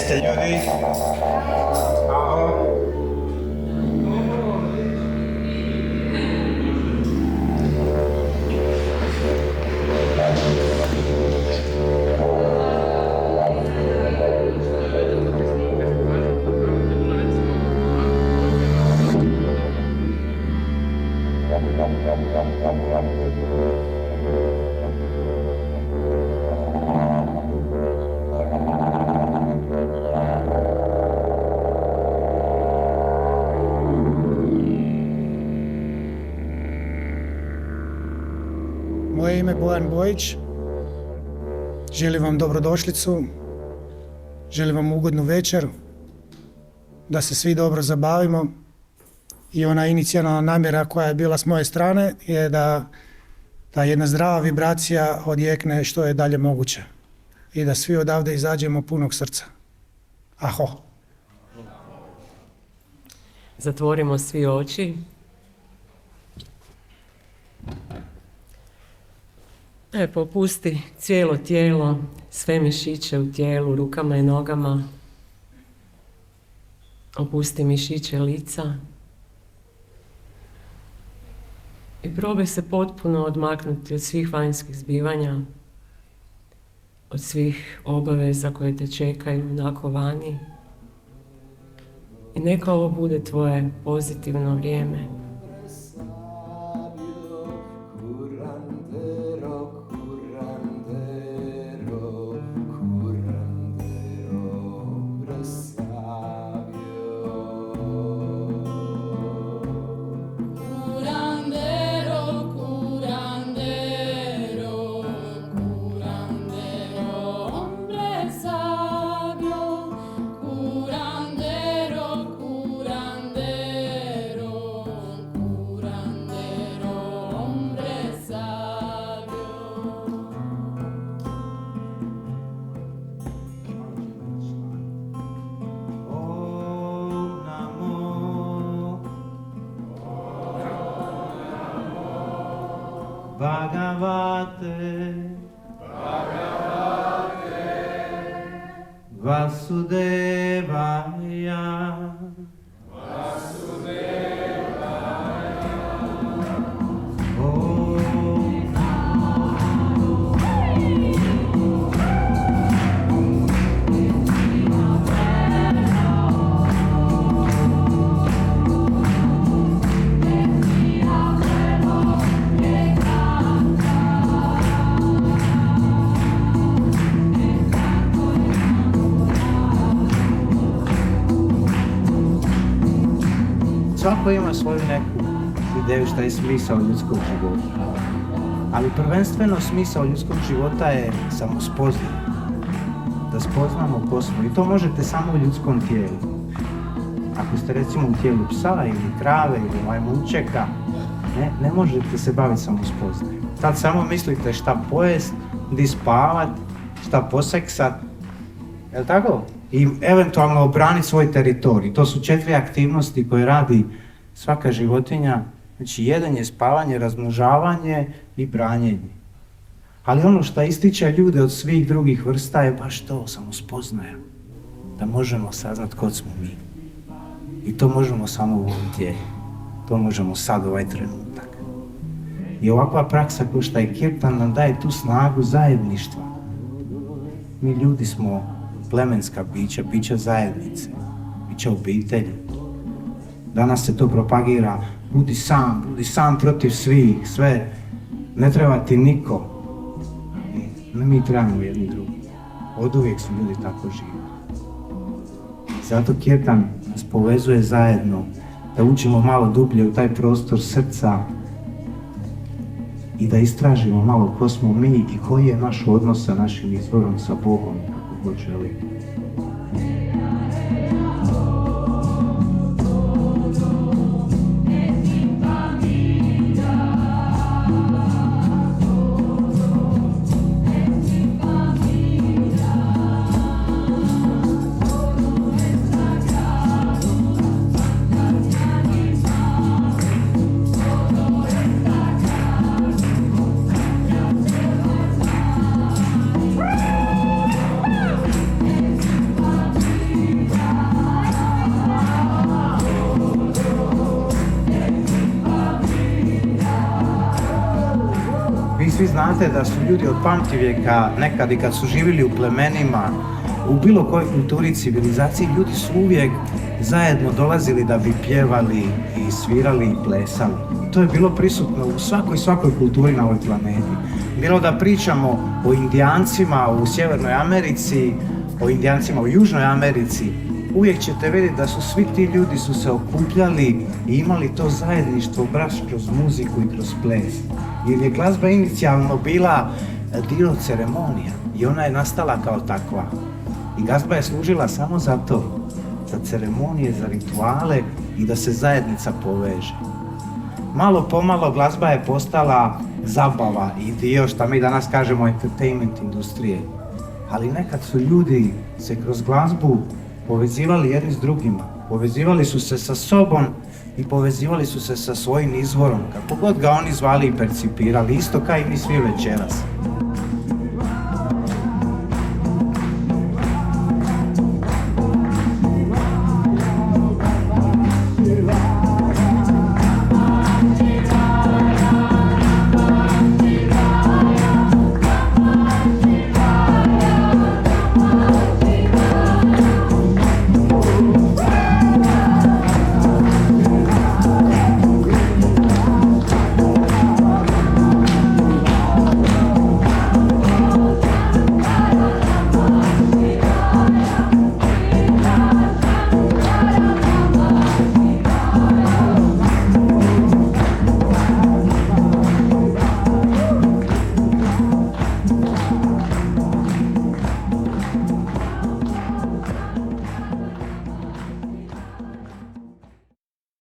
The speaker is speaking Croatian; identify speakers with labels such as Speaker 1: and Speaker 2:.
Speaker 1: ste ljudi? Alo?
Speaker 2: Moje ime je Bojan Bojić. Želim vam dobrodošlicu. Želim vam ugodnu večer. Da se svi dobro zabavimo. I ona inicijalna namjera koja je bila s moje strane je da jedna zdrava vibracija odjekne što je dalje moguće. I da svi odavde izađemo punog srca. Aho.
Speaker 3: Zatvorimo svi oči. Popusti cijelo tijelo, sve mišiće u tijelu, rukama i nogama. Opusti mišiće lica. I probaj se potpuno odmaknuti od svih vanjskih zbivanja, od svih obaveza koje te čekaju onako vani. I neka ovo bude tvoje pozitivno vrijeme.
Speaker 4: Bhagavate Vasudevaya Svako ima svoju neku ideju šta je smisao ljudskog života. Ali prvenstveno smisao ljudskog života je samospoznanje. Da spoznamo ko smo. I to možete samo u ljudskom tijelu. Ako ste recimo u tijelu psa ili krave ili majmunčeka, ne možete se baviti samospoznanjem. Tad samo mislite šta pojest, di spavat, šta poseksat. Jel' tako? I eventualno obraniti svoj teritorij. To su 4 aktivnosti koje radi svaka životinja. Znači, jedenje, spavanje, razmnožavanje i branjenje. Ali ono što ističe ljude od svih drugih vrsta je baš to, samospoznaja. Da možemo saznat ko smo mi. I to možemo samo u ovom tijelu. To možemo sad, ovaj trenutak. I ovakva praksa ko što je kirtan nam daje tu snagu zajedništva. Mi ljudi smo plemenska bića, bića zajednice, bića obitelji. Danas se to propagira, budi sam protiv svih, sve, ne treba ti niko. Ne, mi trebamo jedni drugi. Oduvijek su ljudi tako živi. Zato kirtan nas povezuje zajedno, da učimo malo dublje u taj prostor srca i da istražimo malo ko smo mi i koji je naš odnos sa našim izvorom, sa Bogom, kako god želi. znate da su ljudi od pamtivijeka, nekad i kad su živjeli u plemenima, u bilo kojoj kulturi i civilizaciji, ljudi su uvijek zajedno dolazili da bi pjevali i svirali i plesali. To je bilo prisutno u svakoj kulturi na ovoj planeti. Bilo da pričamo o Indijancima u Sjevernoj Americi, o Indijancima u Južnoj Americi, uvijek ćete vidjeti da su svi ti ljudi su se okupljali i imali to zajedništvo baš kroz muziku i kroz ples. Jer je glazba inicijalno bila dio ceremonija i ona je nastala kao takva. I glazba je služila samo za to, za ceremonije, za rituale i da se zajednica poveže. Malo pomalo glazba je postala zabava i dio što mi danas kažemo entertainment industrije. Ali nekad su ljudi se kroz glazbu povezivali jedni s drugima. Povezivali su se sa sobom i povezivali su se sa svojim izvorom, kako god ga oni zvali i percipirali, isto kao i mi svi večeras.